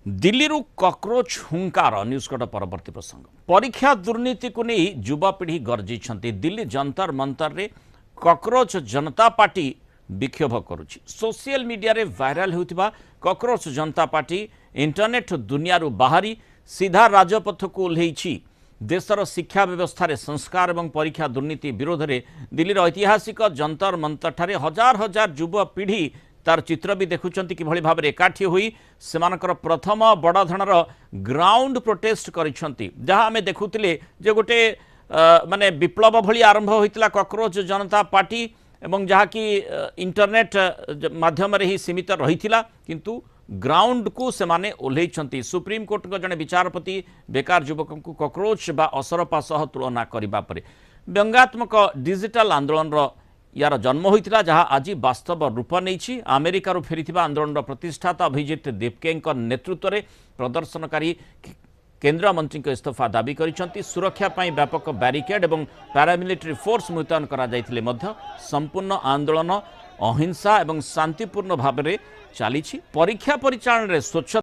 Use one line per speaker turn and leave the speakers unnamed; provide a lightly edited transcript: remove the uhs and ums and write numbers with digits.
Delhi cockroach हुंकार न्यूजकट परवर्ती प्रसंग परीक्षा दुर्नीति को नहीं युवापीढ़ी गर्जी दिल्ली जंतर मंतर रे कॉकरोच जनता पार्टी विक्षोभ करुछि। सोशल मीडिया रे वायरल होतिबा कॉकरोच जनता पार्टी इंटरनेट दुनिया बाहरी सीधा राजपथ को ओह्लैछि। देशर शिक्षा व्यवस्था रे संस्कार और परीक्षा दुर्नीति विरोध में दिल्लीर ऐतिहासिक जंतर मंतर ठारे हजार हजार युवपीढ़ी तार चित्र भी देखुंट कि भाव में एकाठी हुई सेमानकर प्रथम बड़ धरणर ग्राउंड प्रोटेस्ट करिसेंती। जहाँ आमे देखुतिले जे गोटे माने विप्लव भली आरंभ होइतिला कॉकरोच जनता पार्टी एवं जहाँ कि इंटरनेट माध्यम रे ही सीमित रहितिला, किंतु ग्राउंड को सेमाने ओह्लैछंती। सुप्रीम कोर्ट जड़े विचारपति बेकार युवक को कॉकरोच बा असरपा सह तुलना करबा परे व्यंगात्मक डिजिटल आंदोलन यार जन्म होता, जहाँ आज वास्तव रूप नहीं। अमेरिकार फेरी आंदोलन प्रतिष्ठाता अभिजित दीपके नेतृत्व में प्रदर्शनकारी केंद्र मंत्री इस्तीफा दाबी कर सुरक्षा पाई व्यापक बैरिकेड और पैरामिलिटरी फोर्स मुतयन कर संपूर्ण आंदोलन अहिंसा और शांतिपूर्ण भाव में चली। परीक्षा परिचालन स्वच्छ